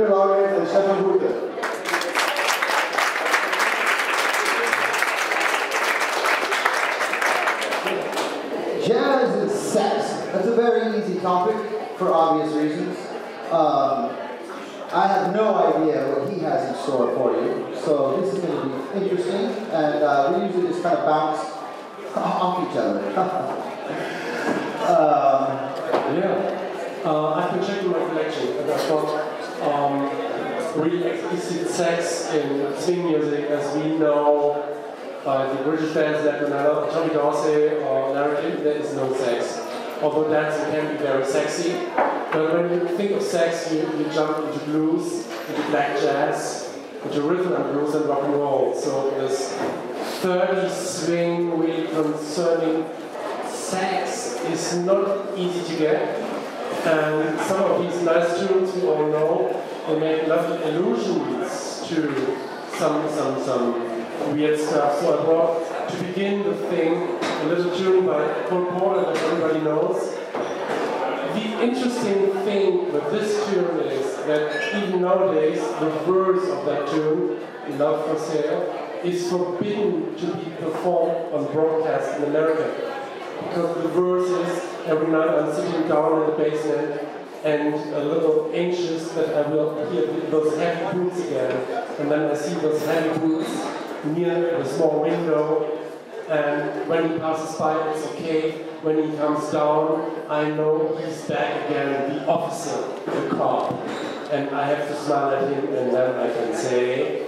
Loggins and Stephan Wuthe. Jazz and sex. That's a very easy topic for obvious reasons. I have no idea what he has in store for you, so this is going to be interesting, and we usually just kind of bounce off each other. I've been checking my collection, and I thought really explicit sex in swing music, as we know by the British bands like Tommy Dorsey or Larry Clinton, there is no sex. Although dancing can be very sexy, but when you think of sex, you jump into blues, into black jazz, into rhythm and blues and rock and roll. So this 30s swing really concerning sex is not easy to get. And some of these nice tunes we all know, they make lovely allusions to some weird stuff. So I brought, to begin the thing, a little tune by Cole Porter that everybody knows. The interesting thing with this tune is that even nowadays, the verse of that tune, Love for Sale, is forbidden to be performed on broadcast in America. Because the verse is, every night I'm sitting down in the basement and a little anxious that I will hear those heavy boots again. And then I see those heavy boots near the small window, and when he passes by, it's okay. When he comes down, I know he's back again, the officer, the cop. And I have to smile at him, and then I can say,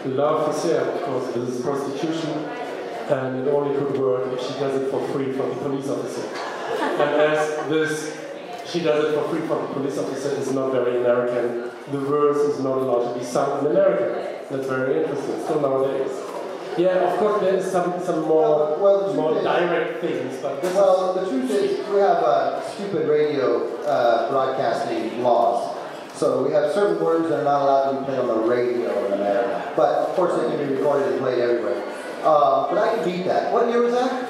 love for sale, of course, this is prostitution, and it only could work if she does it for free from the police officer. And as this, she does it for free from the police officer, is not very American, the verse is not allowed to be sung in America. That's very interesting, still nowadays. Yeah, of course there is some more, more direct things, but this the truth is, we have stupid radio broadcasting laws. So we have certain words that are not allowed to be played on the radio in America. But of course they can be recorded and played everywhere. But I can beat that. What year was that?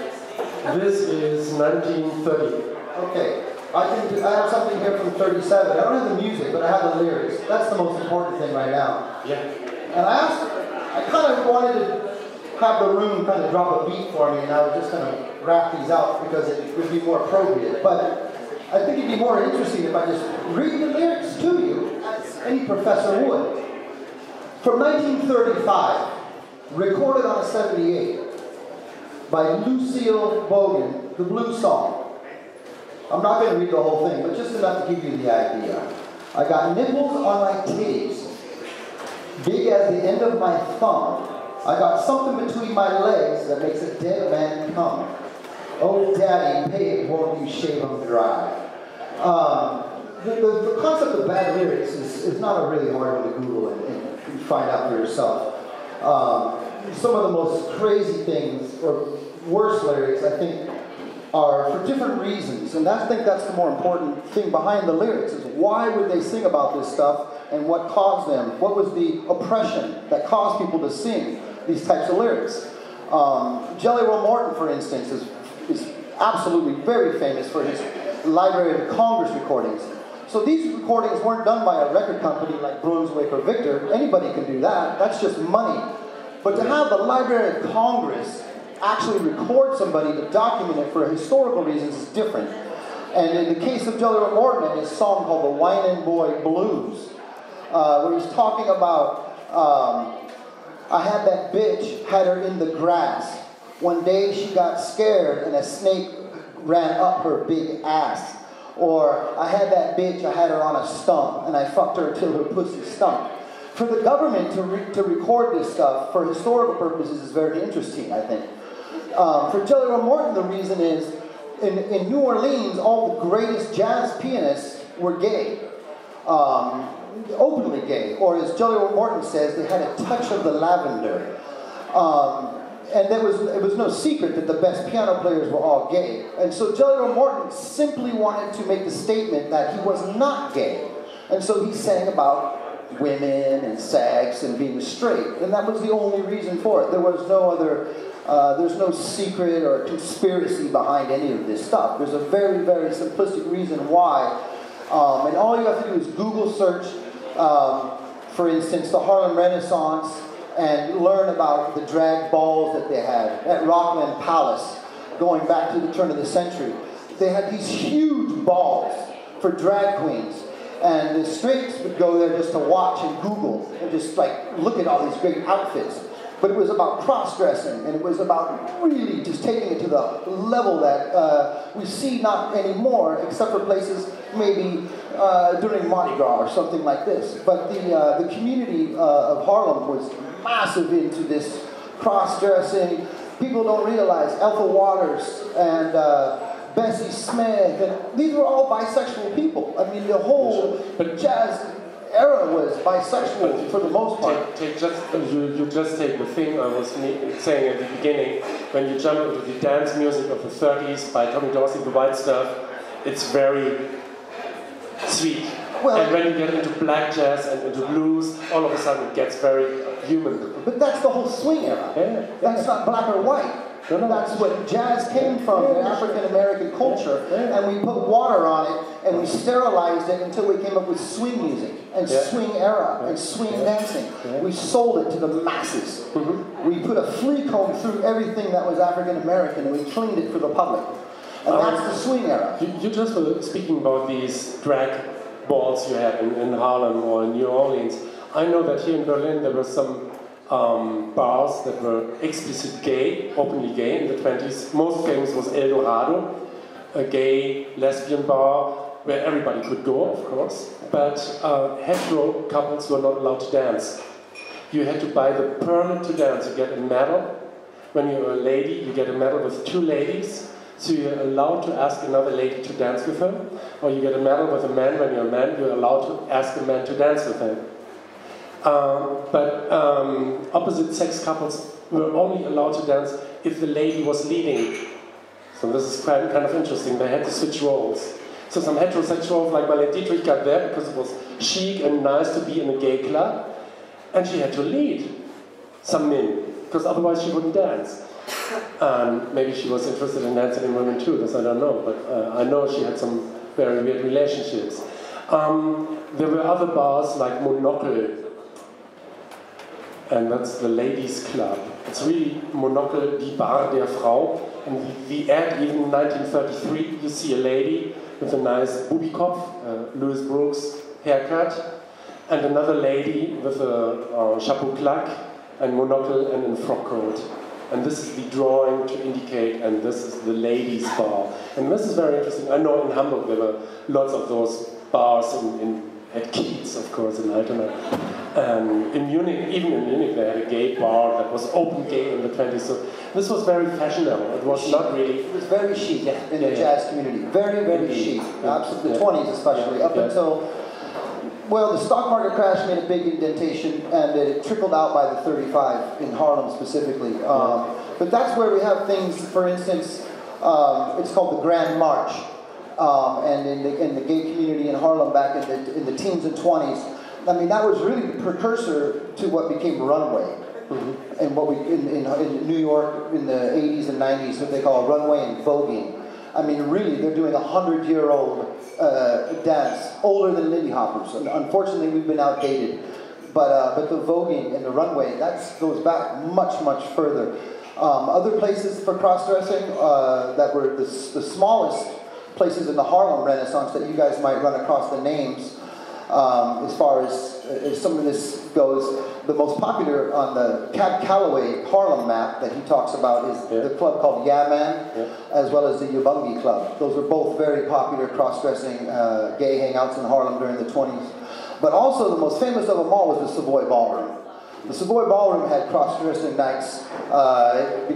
This is 1930. Okay. I have something here from 37. I don't have the music, but I have the lyrics. That's the most important thing right now. Yeah. And I kind of wanted to have the room kind of drop a beat for me, and I would just kind of rap these out because it would be more appropriate. But I think it'd be more interesting if I just read the lyrics to you, as any professor would. From 1935, recorded on a 78 by Lucille Bogan, the Blues Song. I'm not going to read the whole thing, but just enough to give you the idea. I got nipples on my titties, big as the end of my thumb. I got something between my legs that makes a dead man come. Oh, Daddy, pay it, won't you shave them dry? The concept of bad lyrics is not a really hard one to Google and find out for yourself. Some of the most crazy things, or worse lyrics, I think, are for different reasons. And I think that's the more important thing behind the lyrics, is why would they sing about this stuff and what caused them? What was the oppression that caused people to sing these types of lyrics? Jelly Roll Morton, for instance, is absolutely very famous for his Library of Congress recordings. So these recordings weren't done by a record company like Brunswick or Victor. Anybody can do that. That's just money. But to have the Library of Congress actually record somebody to document it for historical reasons is different. And in the case of Jelly Roll Morton and his song called The Whinin' Boy Blues, where he's talking about, I had that bitch, had her in the grass. One day she got scared and a snake ran up her big ass. Or, I had that bitch, I had her on a stump, and I fucked her till her pussy stunk. For the government to record this stuff for historical purposes is very interesting, I think. For Jelly Roll Morton, the reason is, in New Orleans, all the greatest jazz pianists were gay. Openly gay. Or as Jelly Roll Morton says, they had a touch of the lavender. And it was no secret that the best piano players were all gay. And so Jelly Roll Morton simply wanted to make the statement that he was not gay. And so he sang about women and sex and being straight. And that was the only reason for it. There was no other, there's no secret or conspiracy behind any of this stuff. There's a very, very simplistic reason why. And all you have to do is Google search, for instance, the Harlem Renaissance, and learn about the drag balls that they had at Rockland Palace, going back to the turn of the century. They had these huge balls for drag queens, and the straights would go there just to watch and Google, and just like look at all these great outfits. But it was about cross-dressing, and it was about really just taking it to the level that we see not anymore, except for places maybe during Mardi Gras or something like this. But the community of Harlem was massive into this cross-dressing. People don't realize Ethel Waters and Bessie Smith, and these were all bisexual people. I mean, the whole jazz era was bisexual for the most part. You just take the thing I was saying at the beginning, when you jump into the dance music of the 30s by Tommy Dorsey, the white stuff, it's very sweet. Well, and when you get into black jazz and into blues, all of a sudden it gets very human. But that's the whole swing era. Yeah. That's not black or white. No. That's what jazz came from, the African American culture, and we put water on it, and we sterilized it until we came up with swing music, and swing era, and swing dancing. We sold it to the masses. We put a flea comb through everything that was African American, and we cleaned it for the public. And that's the swing era. You just were speaking about these drag balls you had in Harlem or in New Orleans. I know that here in Berlin there were some bars that were explicit gay, openly gay in the 20s. Most famous was El Dorado, a gay lesbian bar where everybody could go, of course, but hetero couples were not allowed to dance. You had to buy the permit to dance. You get a medal. When you're a lady, you get a medal with 2 ladies, so you're allowed to ask another lady to dance with her, or you get a medal with a man. When you're a man, you're allowed to ask a man to dance with him. But opposite sex couples were only allowed to dance if the lady was leading. So this is kind of interesting. They had to switch roles. So some heterosexuals like Marlene Dietrich got there because it was chic and nice to be in a gay club, and she had to lead some men because otherwise she wouldn't dance. Maybe she was interested in dancing in women too. This I don't know, but I know she had some very weird relationships. There were other bars like Monocle. And that's the ladies' club. It's really Monocle, die Bar der Frau. And the ad, even in 1933, you see a lady with a nice boobie-kopf, Louis Brooks haircut, and another lady with a chapeau claque and monocle and a frock coat. And this is the drawing to indicate, and this is the ladies' bar. And this is very interesting. I know in Hamburg there were lots of those bars at Kiez, of course, in Altona. In Munich, even in Munich, they had a gay bar that was open gay in the 20s. So this was very fashionable. It was not really... It was very chic in the jazz community. Very, very chic. Absolutely. The 20s especially. Up until... Well, the stock market crash made a big indentation, and it trickled out by the 35 in Harlem specifically. But that's where we have things, for instance, it's called the Grand March. And in the gay community in Harlem back in the teens and 20s, I mean, that was really the precursor to what became runway. And what we in New York in the 80s and 90s, what they call runway and voguing. I mean, really, they're doing 100-year-old dance, older than Lindy Hoppers. And unfortunately, we've been outdated. But the voguing and the runway, that goes back much, much further. Other places for cross-dressing that were the smallest places in the Harlem Renaissance that you guys might run across the names, as far as some of this goes, the most popular on the Cab Calloway Harlem map that he talks about is the club called Yeah Man, as well as the Ubungi Club. Those were both very popular cross-dressing gay hangouts in Harlem during the 20s. But also the most famous of them all was the Savoy Ballroom. The Savoy Ballroom had cross-dressing nights.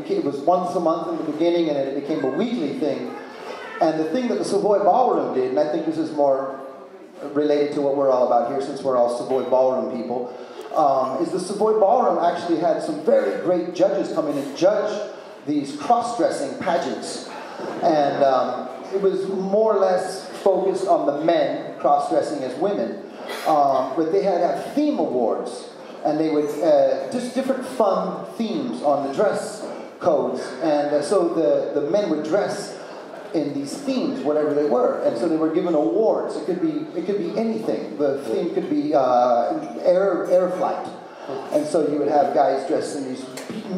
It was once a month in the beginning, and then it became a weekly thing. And the thing that the Savoy Ballroom did, and I think this is more related to what we're all about here, since we're all Savoy Ballroom people, is the Savoy Ballroom actually had some very great judges come in and judge these cross-dressing pageants. And it was more or less focused on the men cross-dressing as women. But they had theme awards, and they would just different fun themes on the dress codes. And so the men would dress in these themes, whatever they were, and so they were given awards. It could be anything. The theme could be air flight, and so you would have guys dressed in these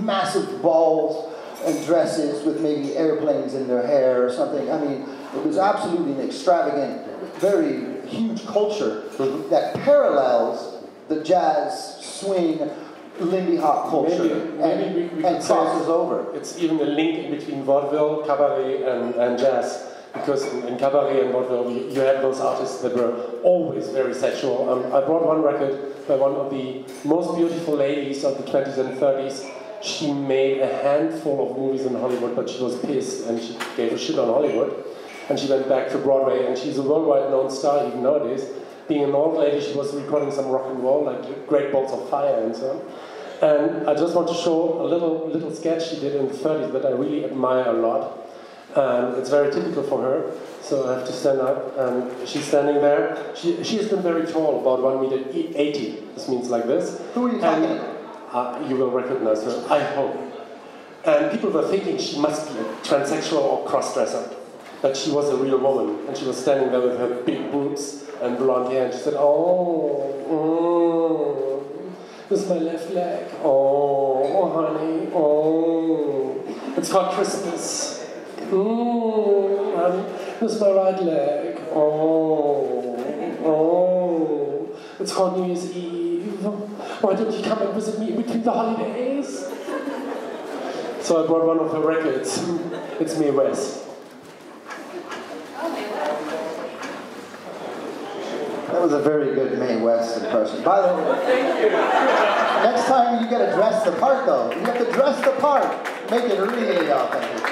massive balls and dresses with maybe airplanes in their hair or something. I mean, it was absolutely an extravagant, very huge culture that parallels the jazz, swing, lindy hop culture maybe we and crosses over. It's even a link in between vaudeville, cabaret, and jazz. Because in cabaret and vaudeville, you had those artists that were always very sexual. I brought one record by one of the most beautiful ladies of the 20s and 30s. She made a handful of movies in Hollywood, but she was pissed and she gave a shit on Hollywood. And she went back to Broadway, and she's a worldwide known star even nowadays. Being an old lady, she was recording some rock and roll, like Great Balls of Fire and so on. And I just want to show a little sketch she did in the 30s that I really admire a lot. And it's very typical for her, so I have to stand up, and she's standing there. She has been very tall, about 1.80 meters. This means like this. Who are you talking about? You will recognize her, I hope. And people were thinking she must be a transsexual or cross-dresser, that she was a real woman. And she was standing there with her big boobs and blonde hair, and she said, this is my left leg. Oh, honey. Oh, it's called Christmas. Honey, this is my right leg. Oh, it's called New Year's Eve. Why don't you come and visit me between the holidays? So I brought one of her records. It's Mae West. That was a very good Mae West impression. By the way, thank you. Next time you gotta dress the part though. You have to dress the part. Make it really authentic.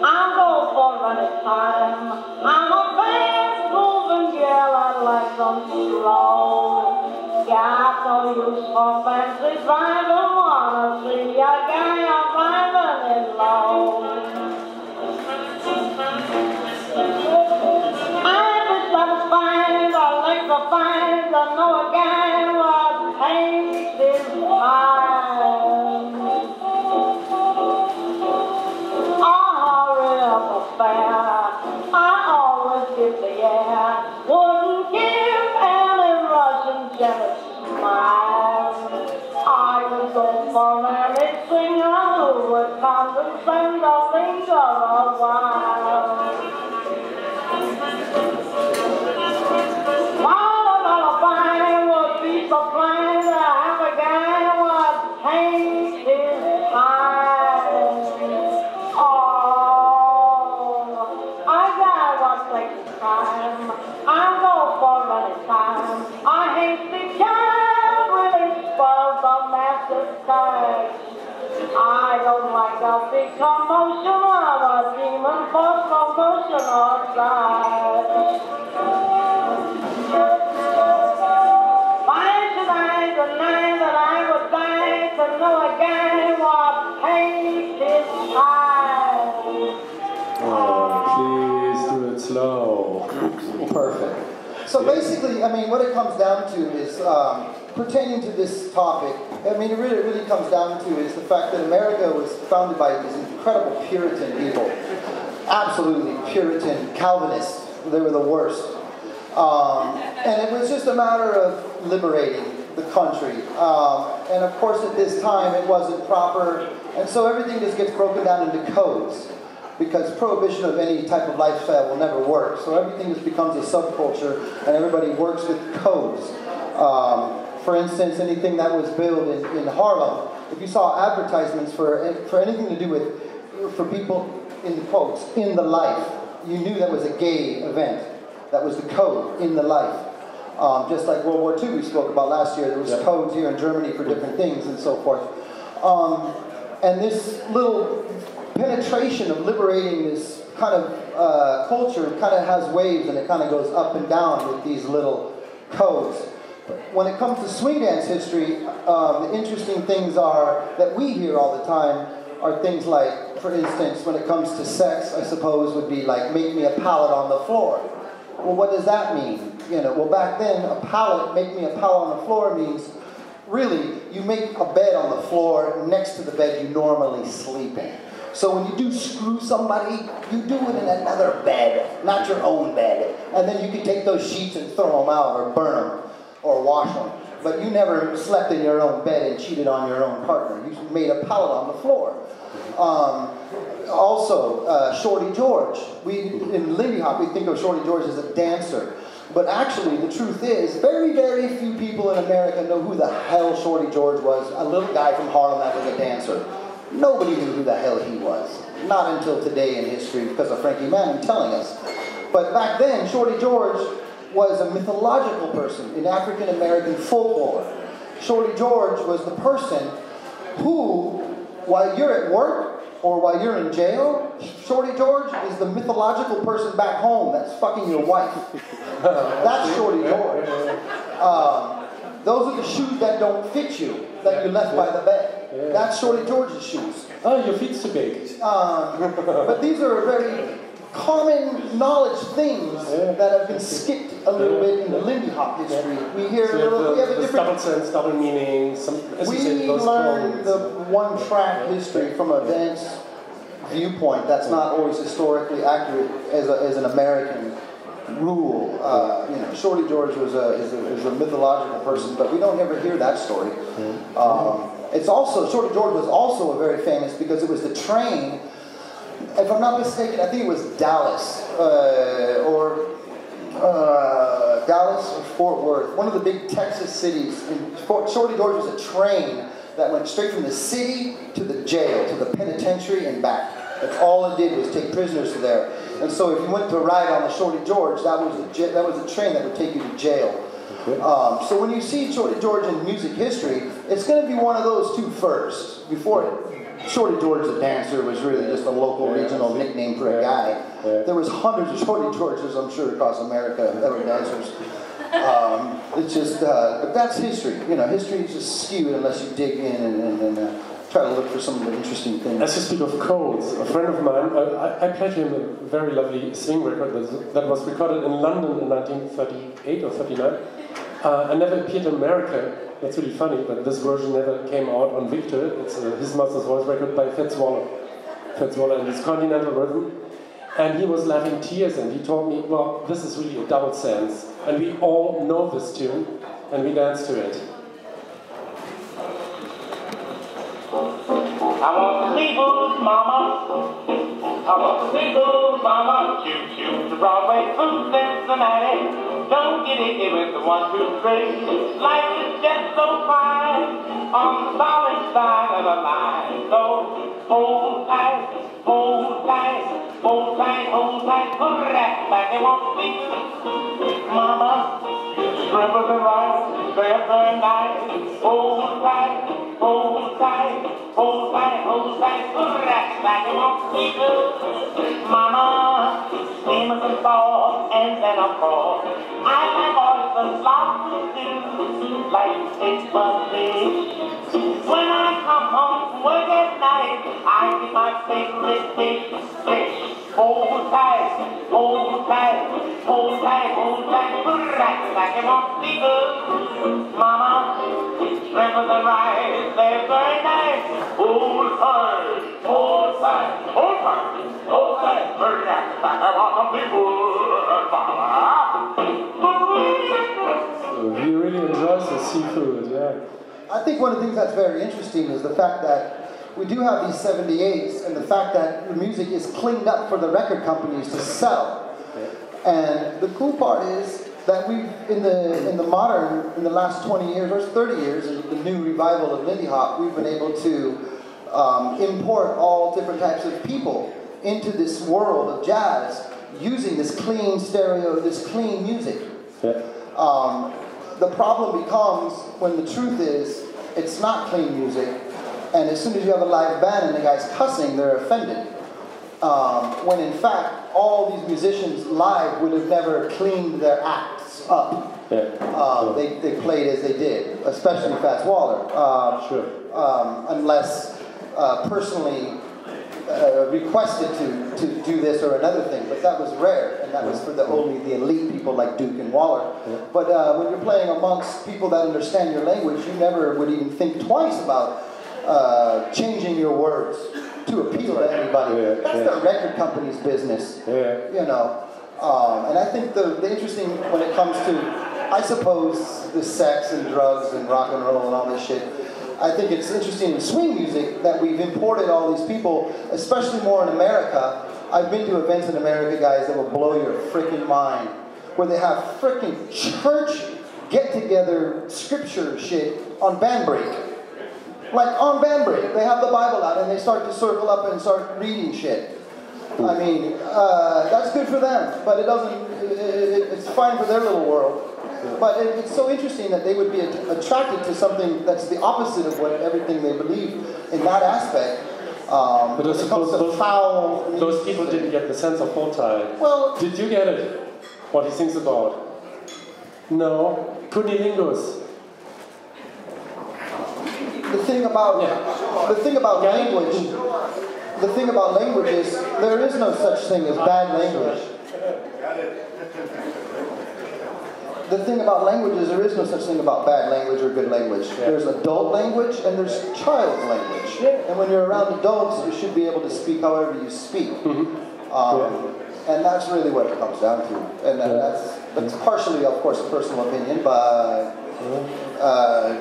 I'm going for running time. I'm a fast moving girl, I like them slow. Got no use for fancy driving, wanna see a guy I'm driving it low. I've been satisfied, I like the find, I know a guy was paid his mind. I always give the air, wouldn't give any Russian jealous smile. I would go for any singer who would condescend or linger a while. While a lullaby would be so plain to have a guy who would paint his time. I go for any time. I hate the kind really spoils a massive tag. I don't like a big commotion of a demon for promotion or size. Why should I deny that I would die to know a guy what paid his time? Oh, please do it. slow. Perfect. So basically, I mean, what it comes down to is, pertaining to this topic, I mean, it really comes down to is the fact that America was founded by these incredible Puritan people. Absolutely Puritan, Calvinists. They were the worst. And it was just a matter of liberating the country. And of course, at this time, it wasn't proper. And so everything just gets broken down into codes, because prohibition of any type of lifestyle will never work. So everything just becomes a subculture, and everybody works with codes. For instance, anything that was built in Harlem, if you saw advertisements for anything to do with, for people, in the quotes, in the life, you knew that was a gay event. That was the code, in the life. Just like World War II we spoke about last year, there was codes here in Germany for different things and so forth. And this little penetration of liberating this kind of culture kind of has waves, and it kind of goes up and down with these little codes. When it comes to swing dance history, the interesting things are that we hear all the time are things like, for instance, when it comes to sex, I suppose would be like, make me a pallet on the floor. Well, what does that mean? You know, well, back then, a pallet, make me a pallet on the floor means, really, you make a bed on the floor next to the bed you normally sleep in. So when you do screw somebody, you do it in another bed, not your own bed. And then you can take those sheets and throw them out or burn them or wash them. But you never slept in your own bed and cheated on your own partner. You made a pallet on the floor. Also, Shorty George. In lindy-hop, we think of Shorty George as a dancer. But actually, the truth is, very, very few people in America know who the hell Shorty George was. A little guy from Harlem that was a dancer. Nobody knew who the hell he was. Not until today in history, because of Frankie Manning telling us. But back then, Shorty George was a mythological person in African American folklore. Shorty George was the person who, while you're at work or while you're in jail, Shorty George is the mythological person back home that's fucking your wife. That's Shorty George. Those are the shoes that don't fit you, that you left by the bed. That's Shorty George's shoes. Oh, your feet's too big. But these are very common knowledge things that have been skipped a little bit in the lindy-hop history. We hear a little, we have a different... double sense, double meaning. We learn the one-track history from a dance viewpoint that's not always historically accurate as an American rule. You know, Shorty George was is a mythological person, but we don't ever hear that story. It's also, Shorty George was also very famous because it was the train. If I'm not mistaken, I think it was Dallas or Fort Worth, one of the big Texas cities. And Shorty George was a train that went straight from the city to the jail, to the penitentiary and back. That's all it did was take prisoners to there. And so if you went to ride on the Shorty George, that was a train that would take you to jail. So when you see Shorty George in music history, it's going to be one of those two first. Before Shorty George the dancer was really just a local regional nickname for a guy. There was hundreds of Shorty Georges, I'm sure, across America that were dancers. It's just, but that's history. You know, history is just skewed unless you dig in and try to look for some of the interesting things. As you speak of codes, a friend of mine, I played him a very lovely swing record that was recorded in London in 1938 or 39. And never appeared in America. That's really funny, but this version never came out on Victor. It's His Master's Voice record by Fats Waller. Fats Waller and his continental rhythm. And he was laughing tears, and he told me, well, this is really a double sense. And we all know this tune, and we dance to it. I want to see blues, mama. I want to see blues, mama. Choo-choo to Broadway from Cincinnati. Don't get it with the 1, 2, 3. Life is just so fine on the solid side of the line. So hold tight, hold tight, hold tight, hold tight. Put that back and won't be mama. Scribble the right, very nice. Hold tight, hold tight, hold tight, hold tight. Put that back and won't be good, mama. Steam us and fall. love and then of course I like oysters lots to do, like fish when I come home from work at night, I get my favorite fish. Hold tight, hold tight, hold tight, hold tight, like it wants to be good. Mama, shrimp and rice, they're very nice. Hold tight, hold tight, hold tight, hold tight, very nice. I want to be good, Mama. So he really enjoys the seafood, yeah. I think one of the things that's very interesting is the fact that we do have these 78s and the fact that the music is cleaned up for the record companies to sell. And the cool part is that we've, in the last 20 years or 30 years, in the new revival of lindy-hop, we've been able to import all different types of people into this world of jazz using this clean stereo, this clean music. The problem becomes when the truth is it's not clean music, and as soon as you have a live band and the guy's cussing, they're offended. When in fact, all these musicians live would have never cleaned their acts up. They played as they did, especially Fats Waller. Unless personally requested to do this or another thing, but that was rare, and that was for only the elite people like Duke and Waller. But when you're playing amongst people that understand your language, you never would even think twice about changing your words to appeal to anybody. That's the record company's business, you know. And I think the interesting when it comes to, I suppose, the sex and drugs and rock and roll and all this shit, I think it's interesting in swing music that we've imported all these people, especially more in America. I've been to events in America, guys, that will blow your freaking mind, where they have freaking church get-together scripture shit on band break. Like on band break, they have the Bible out and they start to circle up and start reading shit. I mean, that's good for them, but it doesn't, it's fine for their little world. But it's so interesting that they would be attracted to something that's the opposite of what everything they believe in that aspect. But I suppose those people didn't get the sense of hold tight. Well, did you get it? What he sings about? No. Cunilingus. The thing about language is there is no such thing as bad language. The thing about language is there is no such thing about bad language or good language. There's adult language and there's child language. And when you're around adults, you should be able to speak however you speak. And that's really what it comes down to. And that's partially, of course, a personal opinion, but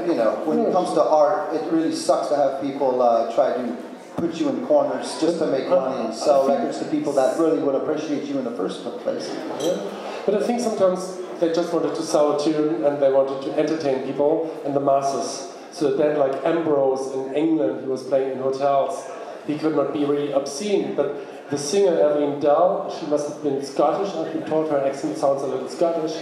you know, when it comes to art, it really sucks to have people try to put you in corners just to make money and sell records to people that really would appreciate you in the first place. But I think sometimes they just wanted to sell a tune and they wanted to entertain people and the masses. So then, like Ambrose in England, he was playing in hotels. He could not be really obscene, but the singer Evelyn Dell, she must have been Scottish. I've been told her accent sounds a little Scottish.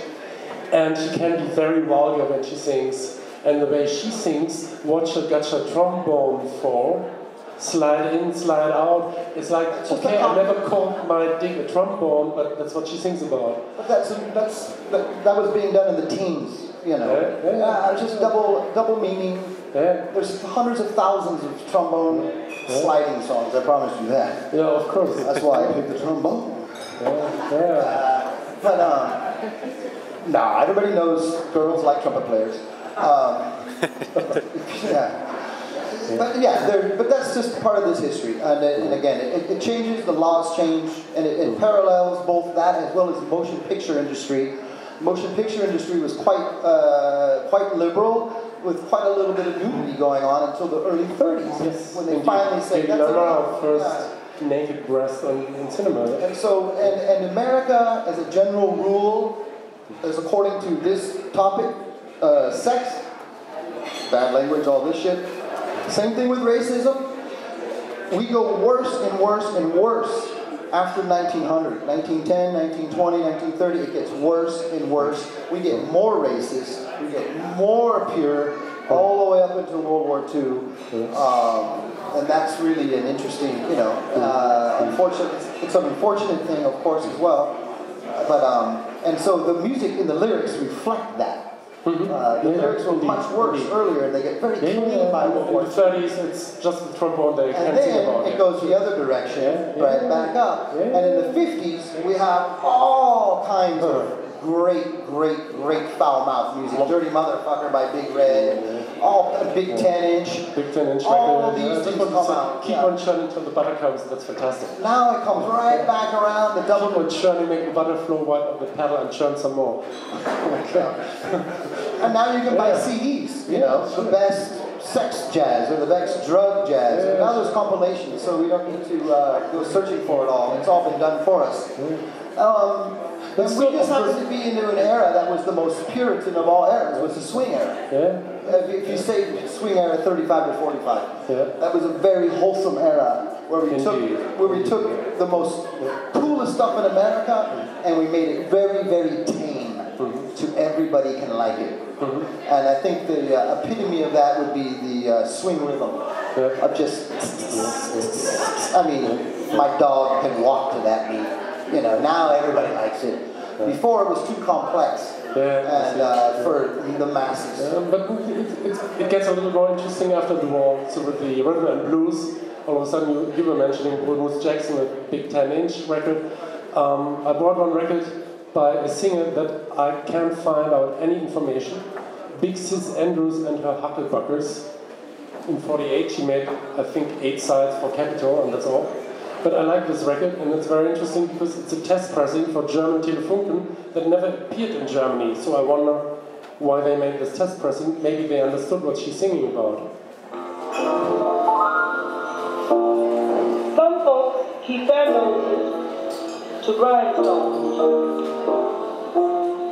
And she can be very vulgar when she sings. And the way she sings, what you got your trombone for? Slide in, slide out. It's like, okay, I never called my dick a trombone, but that's what she sings about. But that was being done in the teens, you know. Just double meaning. There's hundreds of thousands of trombone sliding songs. I promise you that. Yeah, of course. That's why I picked the trombone. Nah, everybody knows girls like trumpet players. But that's just part of this history. And again, it changes, the laws change, and it parallels both that as well as the motion picture industry. Motion picture industry was quite liberal, with quite a little bit of nudity going on until the early 30s. Yes, when they finally said that's enough. First naked breast in cinema. And so, and America, as a general rule, as according to this topic, sex, bad language, all this shit. Same thing with racism. We go worse and worse and worse after 1900. 1910, 1920, 1930, it gets worse and worse. We get more racist, we get more pure, all the way up until World War II. And that's really an interesting, you know, it's an unfortunate thing, of course, as well. And so the music and the lyrics reflect that. The lyrics were much worse earlier, and they get very clean by in the 30s, it's just the trombone they can't sing about. And then it goes the other direction, right back up. And in the 50s, we have all kinds of great foul-mouthed music. Dirty Motherfucker by Big Red, all Big 10-inch. Big 10-inch all record. These things come out. Keep on churning till the butter comes, that's fantastic. Now it comes right back around the double. Keep on churning, make the butter flow right up the pedal and churn some more. And now you can buy CDs, you know, the best sex jazz or the best drug jazz. And now there's compilations, so we don't need to go searching for it all. It's all been done for us. And we just happen to be into an era that was the most Puritan of all eras, was the swing era. If you say swing era 35 to 45, that was a very wholesome era where we took the most coolest stuff in America and we made it very, very tame to everybody can like it. And I think the epitome of that would be the swing rhythm of just, I mean, my dog can walk to that beat. You know, now everybody likes it. Before it was too complex and for the masses. But it gets a little more interesting after the war. So with the rhythm and blues, all of a sudden you were mentioning Bruce Jackson, a big 10-inch record. I bought one record by a singer that I can't find out any information. Big Sis Andrews and her Hucklebuckers. In '48 she made, I think, 8 sides for Capitol, and that's all. But I like this record, and it's very interesting because it's a test pressing for German Telefunken that never appeared in Germany. So I wonder why they made this test pressing. Maybe they understood what she's singing about. Some folks keep their noses to grindstones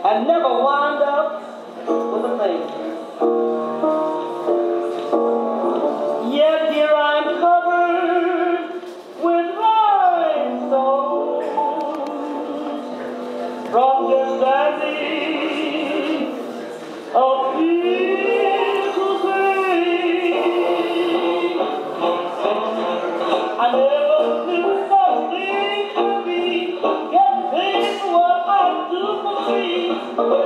and never wind up with a thing. Yet here I'm covered with rhinestones from just standing up here to say I never knew something to be get paid for what I do for free. But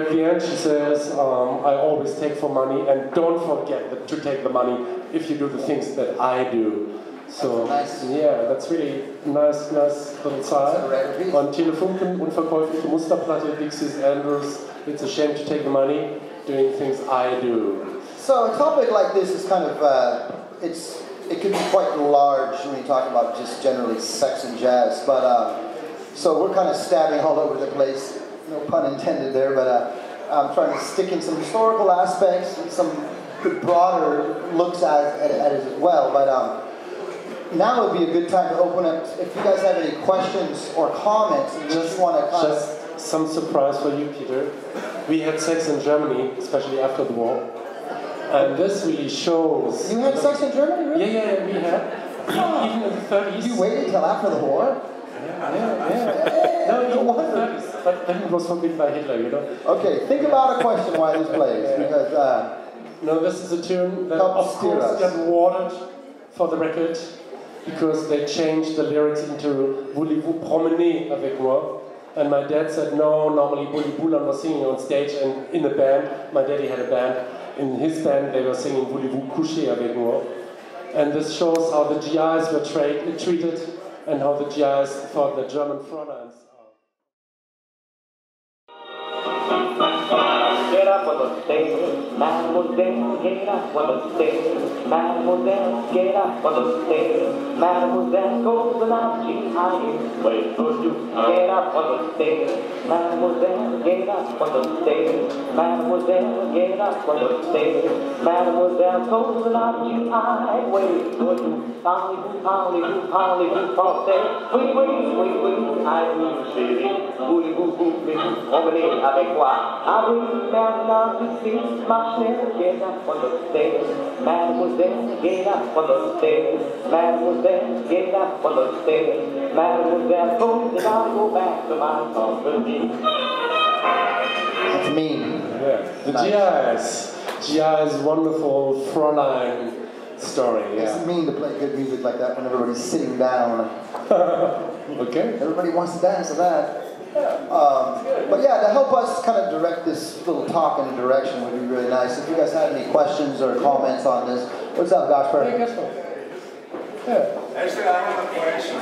At the end she says, I always take for money, and don't forget to take the money if you do the things that I do. So, yeah, that's really nice little side. On Telefunken, unverkäufliche Musterplatte, Big Sis Andrews, it's a shame to take the money, doing things I do. So a topic like this is kind of, it can be quite large when you talk about just generally sex and jazz, but so we're kind of stabbing all over the place. No pun intended there, but I'm trying to stick in some historical aspects and some good broader looks at it as well. But now would be a good time to open up. If you guys have any questions or comments, and just want to kind of some surprise for you, Peter. We had sex in Germany, especially after the war, and this really shows. You had sex in Germany, really? Yeah, we had. Even in the 30s. You waited till after the war? Yeah. No wonder. But then it was forbidden by Hitler, you know. Okay, think about a question why this plays, because... no, this is a tune that of course got awarded for the record, because they changed the lyrics into Voulez-vous promener avec moi? And my dad said no, normally Bully was singing on stage and in a band. My daddy had a band. In his band they were singing Voulez-vous coucher avec moi? And this shows how the GIs were treated and how the GIs thought the German Fräuleins are. Get up on the stairs, mademoiselle, get up on the stairs, mademoiselle, get up on the stairs, mademoiselle goes without G-I-E, wait for you, get up on the stairs, mademoiselle, get up on the stairs, mademoiselle, get up on the stairs, mademoiselle goes without G-I-E, wait for you, parlez-vous, parlez-vous, parlez-vous français, oui, oui, oui, oui, I will chérie, voulez-vous, voulez-vous, promener avec moi, ah oui, now to see my snare, get up on the stairs, mademoiselle, get up on the stairs, mademoiselle, get up on the stairs, mademoiselle, goes and I'll go back to my company. That's mean. Yeah, the nice. GI's wonderful Fräulein story. Yeah. It's mean to play good music like that when everybody's sitting down. Okay. Everybody wants to dance to that. But yeah, to help us kind of direct this little talk in a direction would be really nice. If you guys had any questions or comments on this. What's up, Gasper? Hey, Gasper. Yeah. Actually, I have a question.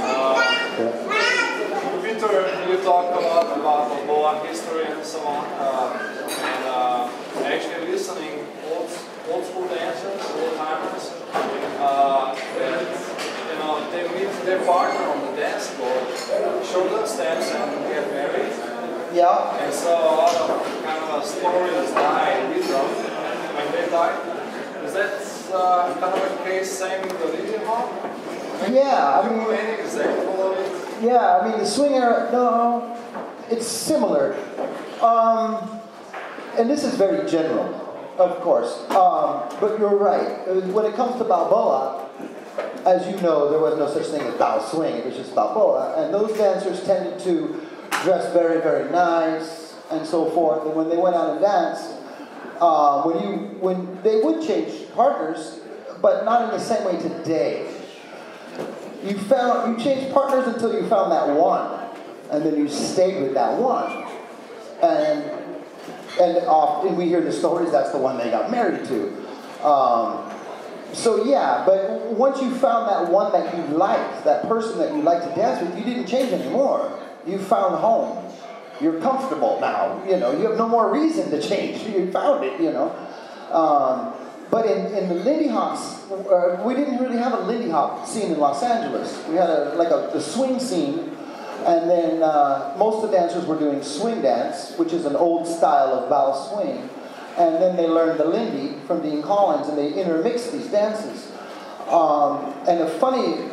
Peter, you talked a lot about Balboa history and so on. And actually listening old school dancers, old timers, they meet their partner on the dance floor, show them steps and get married. Yeah. And so a lot of kind of stories die with them when they die. Is that kind of a case same with the lindy-hop? Yeah, I mean, any example of it? Yeah, I mean the swing era. No, it's similar, and this is very general, of course. But you're right. When it comes to Balboa, as you know, there was no such thing as Bao swing. It was just Balboa, and those dancers tended to dress very, very nice and so forth. And when they went out and danced, when they would change partners, but not in the same way today. You changed partners until you found that one, and then you stayed with that one. And often we hear the stories that's the one they got married to. So yeah, but once you found that one that you liked, that person that you liked to dance with, you didn't change anymore. You found home. You're comfortable now. You know, you have no more reason to change. You found it. You know. But in the lindy-hops, we didn't really have a lindy-hop scene in Los Angeles. We had a swing scene, and then most of the dancers were doing swing dance, which is an old style of bow swing. And then they learned the lindy from Dean Collins, and they intermixed these dances. And a funny,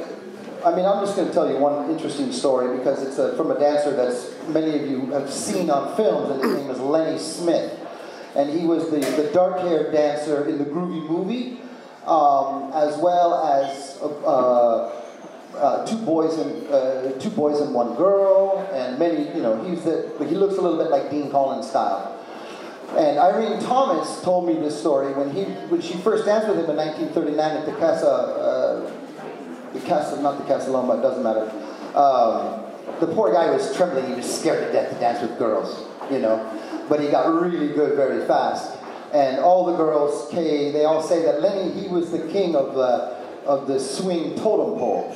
I'm just going to tell you one interesting story because it's from a dancer that's many of you have seen on films, and his name is Lenny Smith. And he was the dark-haired dancer in the Groovy Movie, as well as two boys and one girl, and many. He looks a little bit like Dean Collins style. And Irene Thomas told me this story when she first danced with him in 1939 at the not the Casa Loma, it doesn't matter. The poor guy was trembling. He was scared to death to dance with girls, But he got really good very fast. And all the girls, they all say that Lenny, he was the king of the swing totem pole.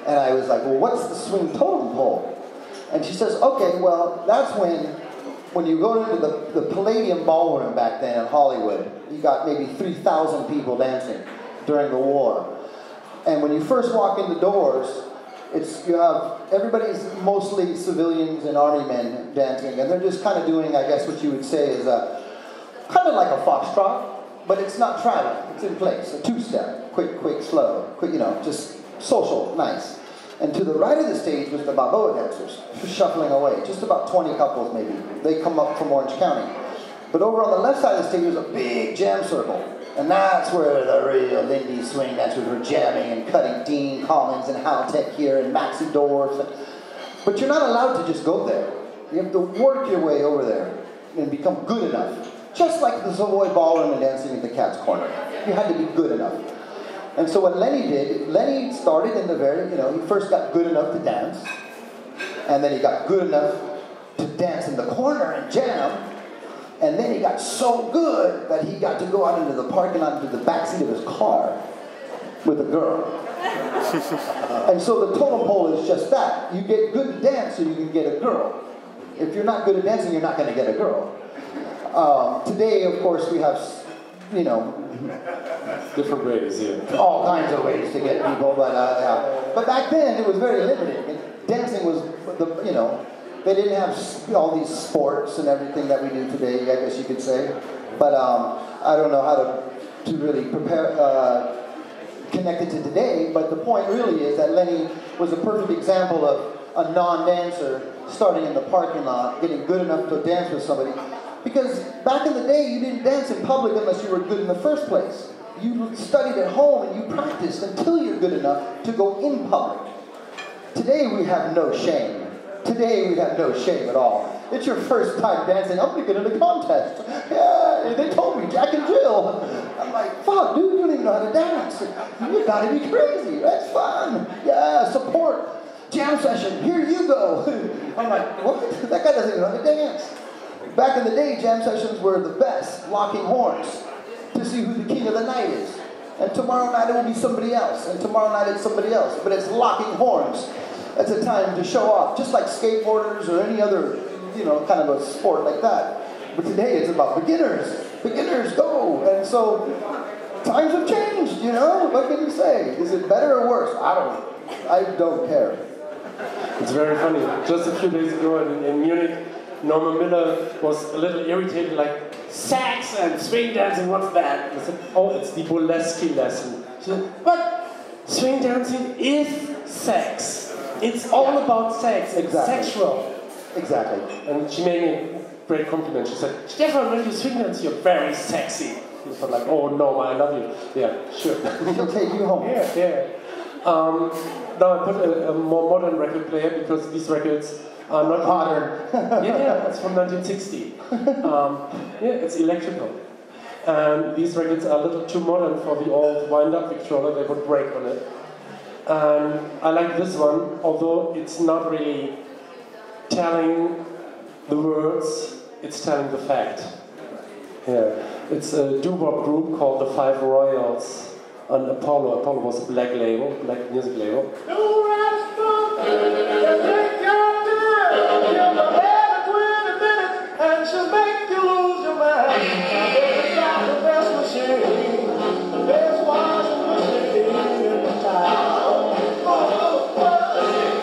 And I was like, well, what's the swing totem pole? And she says, okay, well, that's when you go into the Palladium Ballroom back then in Hollywood, you got maybe 3,000 people dancing during the war. And when you first walk in the doors, everybody's mostly civilians and army men dancing, and they're just kind of doing, I guess what you would say is kind of like a foxtrot, but it's not traveling, it's in place, a two-step, quick, slow, quick, just social, nice. And to the right of the stage was the Balboa dancers, shuffling away, just about 20 couples maybe. They come up from Orange County. But over on the left side of the stage was a big jam circle. And that's where the real Lindy swing dancers were jamming and cutting Dean Collins and Hal Tech here and Maxie Dorf. But you're not allowed to just go there. You have to work your way over there and become good enough. Just like the Savoy Ballroom and Dancing in the Cat's Corner. You had to be good enough. And so what Lenny did, Lenny started in the he first got good enough to dance. And then he got good enough to dance in the corner and jam. And then he got so good that he got to go out into the parking lot, into the backseat of his car with a girl. And so the totem pole is just that. You get good at dance so you can get a girl. If you're not good at dancing, you're not going to get a girl. Today, of course, we have, you know, different ways, yeah. all kinds of ways to get people, but yeah. But back then, it was very limited. Dancing was, you know, they didn't have all these sports and everything that we do today, I guess you could say. But I don't know how to really connect it to today, but the point really is that Lenny was a perfect example of a non-dancer starting in the parking lot, getting good enough to dance with somebody. Because back in the day, you didn't dance in public unless you were good in the first place. You studied at home and you practiced until you're good enough to go in public. Today we have no shame. Today we have no shame at all. It's your first time dancing. I'm going to get in a contest. Yeah, they told me, Jack and Jill. I'm like, fuck, dude, you don't even know how to dance. You got to be crazy. That's fun. Yeah, support. Jam session. Here you go. I'm like, what? That guy doesn't even know how to dance. Back in the day, jam sessions were the best, locking horns to see who the king of the night is. And tomorrow night it will be somebody else. And tomorrow night it's somebody else. But it's locking horns. It's a time to show off, just like skateboarders or any other, you know, kind of a sport like that. But today it's about beginners. Beginners, go! And so times have changed, you know? What can you say? Is it better or worse? I don't care. It's very funny. Just a few days ago in Munich, Norma Miller was a little irritated, like, sax and swing dancing, what's that? I said, oh, it's the burlesque lesson. She said, but swing dancing is sex. It's all about sex. It's sexual. Exactly. And she made me a great compliment. She said, Stephan, when you swing dance, you're very sexy. I was like, oh no, I love you. Yeah, sure. She'll take you home. Yeah. Now I put a more modern record player because these records are not modern. Yeah, it's from 1960. Yeah, it's electrical. And these records are a little too modern for the old wind-up Victrola. They would break on it. I like this one, although it's not really telling the words, it's telling the fact. Yeah, it's a doo-wop group called the Five Royals on Apollo. Apollo was a black label, black music label. And she'll make you lose your mind. It's got the best machine, the best washing machine in the town.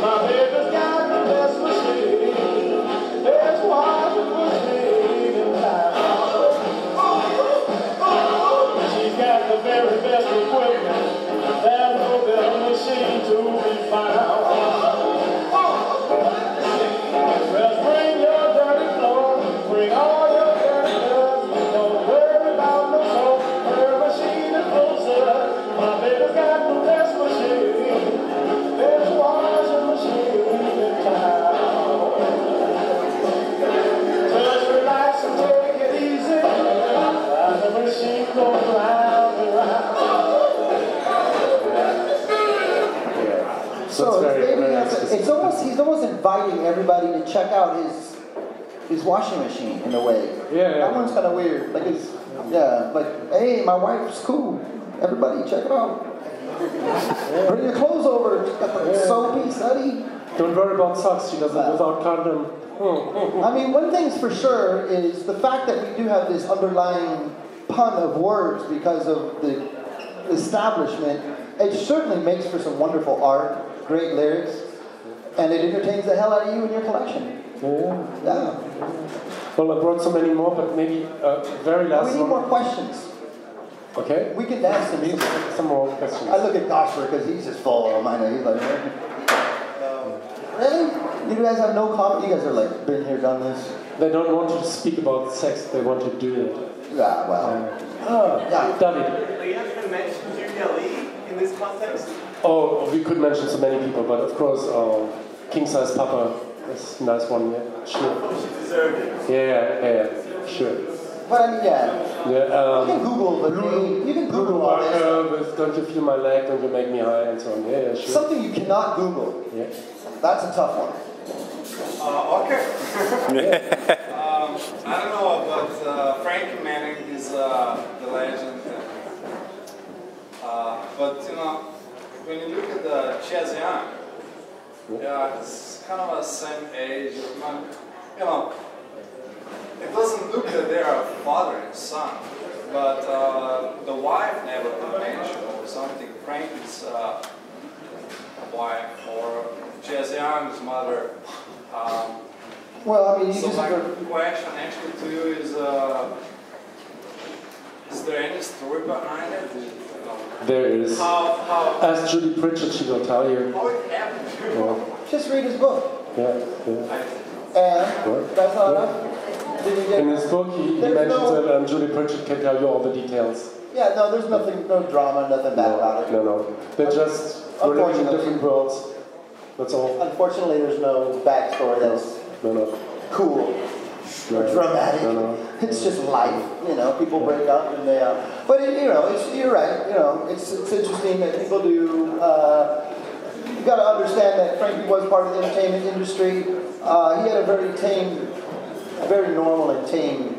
My baby's got the best machine, best washing machine in town. She's got the very best equipment. There's no better machine to be found. Bring all your dirty gloves, don't worry about no soap. Her machine is closer. My baby's got the best machine. There's washing machine in town. Just relax and take it easy. While the machine goes round and round. So he's almost inviting everybody to check out his washing machine in a way. Yeah. That one's kind of weird. Like like, hey, my wife's cool. Everybody, check it out. Bring your clothes over. She's got the soapy, study. Don't worry about socks. She does it without condom. I mean, one thing's for sure is the fact that we do have this underlying pun of words because of the establishment. It certainly makes for some wonderful art, great lyrics, and it entertains the hell out of you and your collection. Yeah. Well, I brought so many more, but maybe very last one. We need more questions. Okay. We can dance to music. Some more questions. I look at Gosper because he's just full of them. I know he's like, really? You guys have no comment? You guys are like, been here, done this? They don't want to speak about sex, they want to do it. Yeah, well. David. You haven't even mentioned Julia Lee in this context? Oh, we could mention so many people, but of course, King Size Papa is a nice one, yeah. Sure. She deserved it. Yeah, sure. But I mean, Yeah, you can Google the name. You can Google all this. With Don't You Feel My Leg, Don't You Make Me High, and so on. Yeah, sure. Something you cannot Google. Yeah. That's a tough one. Okay. I don't know, but Frankie Manning is the legend. But you know, when you look at the Chaz Young, yeah, it's kind of the same age. You know, it doesn't look that they are father and son, but the wife never mentioned or something. Frank is wife or Chaz Young's mother. Well, I mean, you So just... my question actually to you is there any story behind it? There is. How Ask Judy Pritchett, she will tell you. how it happened? Yeah, Just read his book. yeah. And that's not enough. Did you get... In his book, he There's mentions no- it, and Judy Pritchett can tell you all the details. Yeah, no, there's nothing, no drama, nothing bad about it. No. They're just living in Unfortunately. different worlds. That's all. Unfortunately, there's no backstory that's No. cool or dramatic. No. It's just life, you know. People break up and they, but it, you know, you're right. You know, it's interesting that people do. You got to understand that Frankie was part of the entertainment industry. He had a very normal and tame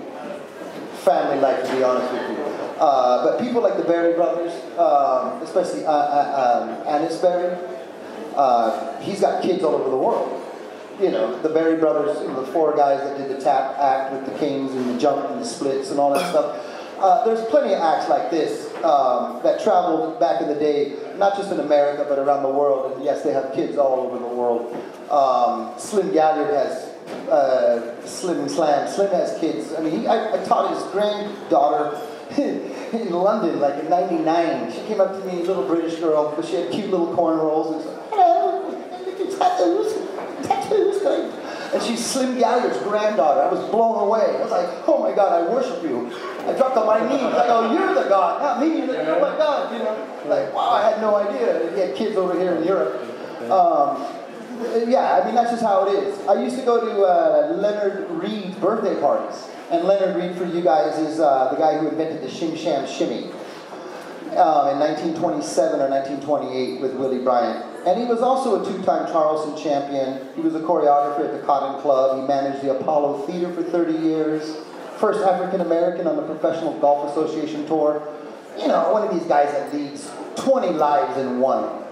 family life, to be honest with you. But people like the Berry brothers, especially Anis Berry, he's got kids all over the world. You know, the Berry brothers, the four guys that did the tap act with the Kings and the jump and the splits and all that stuff. There's plenty of acts like this that traveled back in the day, not just in America, but around the world. And yes, they have kids all over the world. Slim Galliard has Slim and Slam. Slim has kids. I mean, I taught his granddaughter in London, like in '99. She came up to me, little British girl, but she had cute little cornrows. And she's like, hello, look at tattoos. And she's Slim Galliard's granddaughter. I was blown away. I was like, oh my God, I worship you. I dropped on my knees. Like, oh, you're the God, not me. Like, oh my God, you know. Like, wow, I had no idea. He had kids over here in Europe. Yeah, I mean, that's just how it is. I used to go to Leonard Reed's birthday parties. And Leonard Reed, for you guys, is the guy who invented the Shim Sham Shimmy in 1927 or 1928 with Willie Bryant. And he was also a two-time Charleston champion. He was a choreographer at the Cotton Club. He managed the Apollo Theater for 30 years. First African-American on the Professional Golf Association Tour. You know, one of these guys that leads 20 lives in one.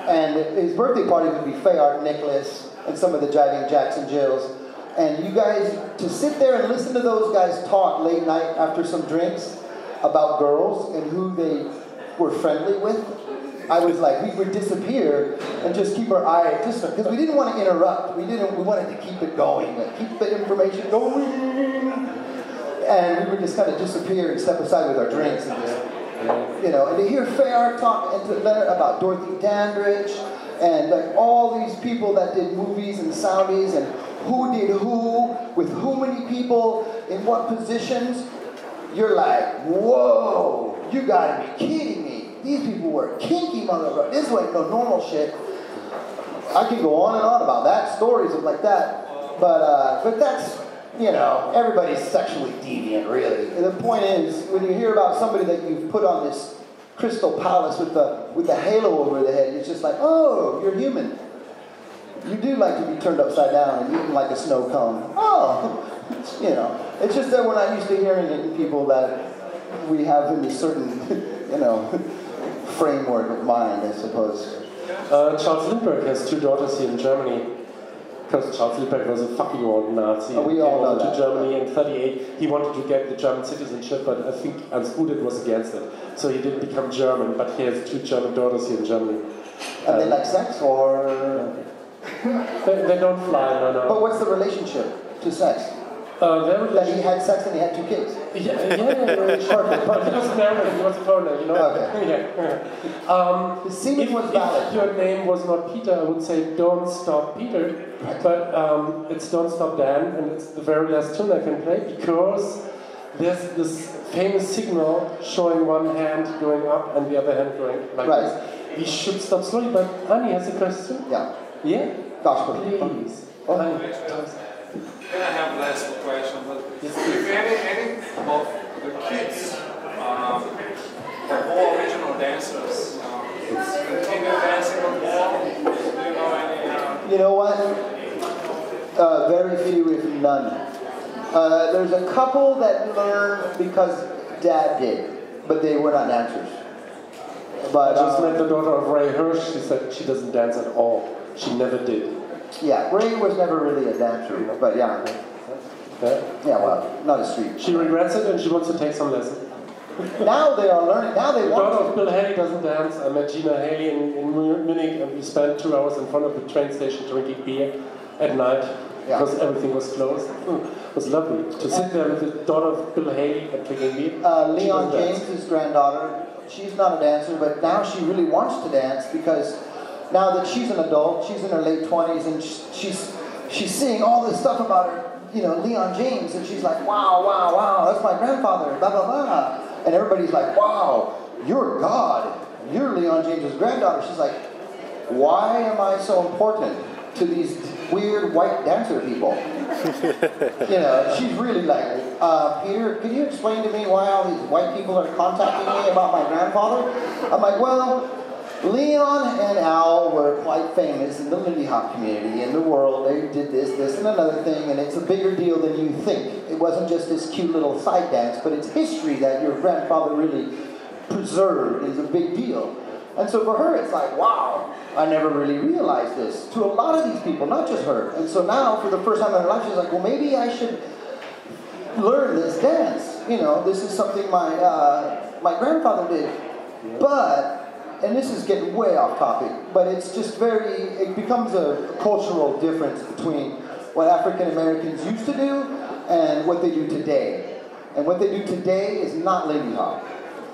And his birthday party would be Fayard Nicholas and some of the Jiving Jackson Jills. And you guys, to sit there and listen to those guys talk late night after some drinks about girls and who they were friendly with, I was like, we would disappear and just keep our eye, because we didn't want to interrupt. We wanted to keep it going, like keep the information going. And we would just kind of disappear and step aside with our drinks and just, you know, and to hear Fayard talk and to Leonard about Dorothy Dandridge and like all these people that did movies and soundies and who did who, with who many people, in what positions, you're like, whoa, you gotta be kidding me. These people were kinky motherfuckers. This wasn't no normal shit. I could go on and on about that, stories of like that. But that's, you know, everybody's sexually deviant, really. And the point is, when you hear about somebody that you've put on this crystal palace with the halo over the head, it's just like, oh, you're human. You do like to be turned upside down and eaten like a snow cone. Oh, you know. It's just that we're not used to hearing it in people that we have in a certain, you know, framework of mind, I suppose. Charles Lindbergh has two daughters here in Germany. Because Charles Lindbergh was a fucking old Nazi. Oh, we all know He that. went to Germany in '38. He wanted to get the German citizenship, but I think Ernst Udet was against it. So he didn't become German, but he has two German daughters here in Germany. And they like sex, or? They don't fly, no. But what's the relationship to sex? That he had sex and he had two kids. Yeah. Perfect. He was married, he was a foreigner, you know? Okay. Yeah. His semen was valid. If your name was not Peter, I would say Don't Stop Peter. But it's Don't Stop Dan, and it's the very last tune I can play, because there's this famous signal showing one hand going up and the other hand going like this. We should stop slowly, but Annie has a question. Yeah. Yeah? Gospel. Please. Oh. Can I have last question? But if any of the kids, the whole original dancers, continue dancing on the wall, do you know any? You know what? Very few, if none. There's a couple that learned because Dad did, but they were not dancers. But I just met the daughter of Ray Hirsch. She said she doesn't dance at all. She never did. yeah, Ray was never really a dancer, but yeah. Yeah, well, not a street. She regrets it and she wants to take some lessons. Now they are learning. Now they The want daughter to. of Bill Haley doesn't dance. I met Gina Haley in Munich and we spent 2 hours in front of the train station drinking beer at night because everything was closed. It was lovely to sit there with the daughter of Bill Haley and drinking beer. Leon James' granddaughter, she's not a dancer, but now she really wants to dance because now that she's an adult, she's in her late 20s, and she's seeing all this stuff about her, Leon James, and she's like, wow, that's my grandfather, blah, blah, blah. And everybody's like, wow, you're God. You're Leon James' granddaughter. She's like, why am I so important to these weird white dancer people? She's really like, Peter, can you explain to me why all these white people are contacting me about my grandfather? I'm like, well, Leon and Al were quite famous in the lindy-hop community in the world. They did this, and another thing, and it's a bigger deal than you think. It wasn't just this cute little side dance, but it's history that your grandfather really preserved is a big deal. And so for her, it's like, wow, I never really realized this. To a lot of these people, not just her. And so now, for the first time in her life, she's like, well, maybe I should learn this dance. This is something my grandfather did. But, and this is getting way off topic, but it's just it becomes a cultural difference between what African Americans used to do and what they do today. And what they do today is not lindy hop.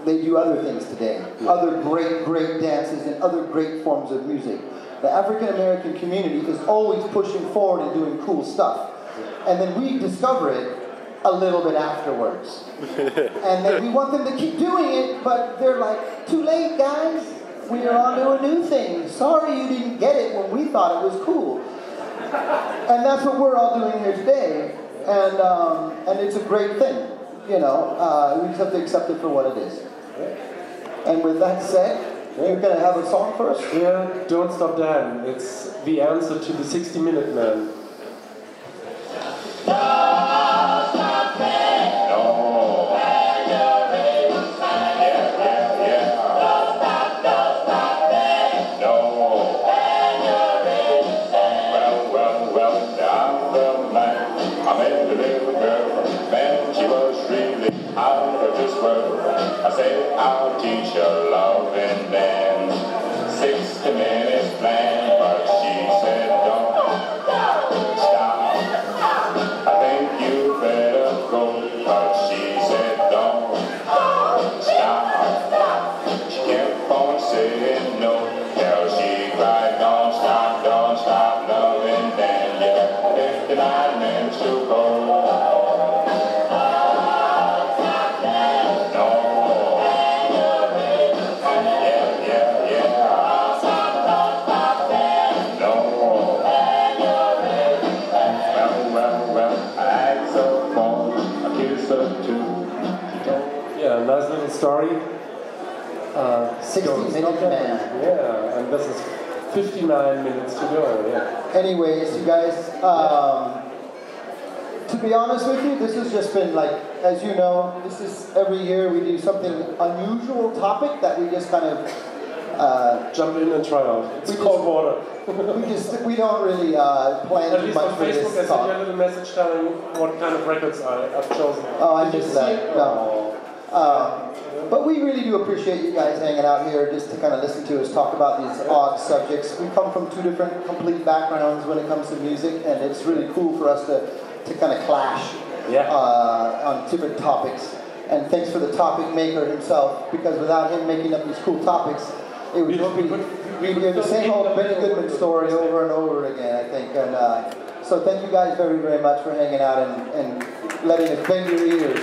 They do other things today. Other great, great dances and other great forms of music. The African American community is always pushing forward and doing cool stuff. And then we discover it a little bit afterwards. And then we want them to keep doing it, but they're like, too late, guys. We are on to a new thing. Sorry you didn't get it when we thought it was cool. And that's what we're all doing here today. And it's a great thing. We just have to accept it for what it is. And with that said, you're going to have a song for us? Yeah, Don't Stop Dan. It's the answer to the 60-Minute Man. I said I'll teach you love and dance, 60 minutes plan, but she said don't stop. I think you better go, but she said don't stop. She kept on saying no, till she cried don't stop loving Dan. Yeah, 59 minutes to go. Nice little story. 60-minute man. Yeah, and this is 59 minutes to go. Yeah. Anyways, you guys, to be honest with you, this has just been like, as you know, this is every year we do something unusual topic that we just kind of jump in and try out. It's cold water. we don't really plan At too least much on for Facebook, this I sent you a talk. little message telling what kind of records I've chosen. Oh, I Did you missed see that. it? No. But we really do appreciate you guys hanging out here just to kind of listen to us talk about these odd subjects. We come from two different complete backgrounds when it comes to music, and it's really cool for us to kind of clash on different topics. And thanks for the topic maker himself, because without him making up these cool topics, it would just be we'd hear the same old Benny Goodman story over and over again, I think. And so thank you guys very, very much for hanging out and letting us bend your ears.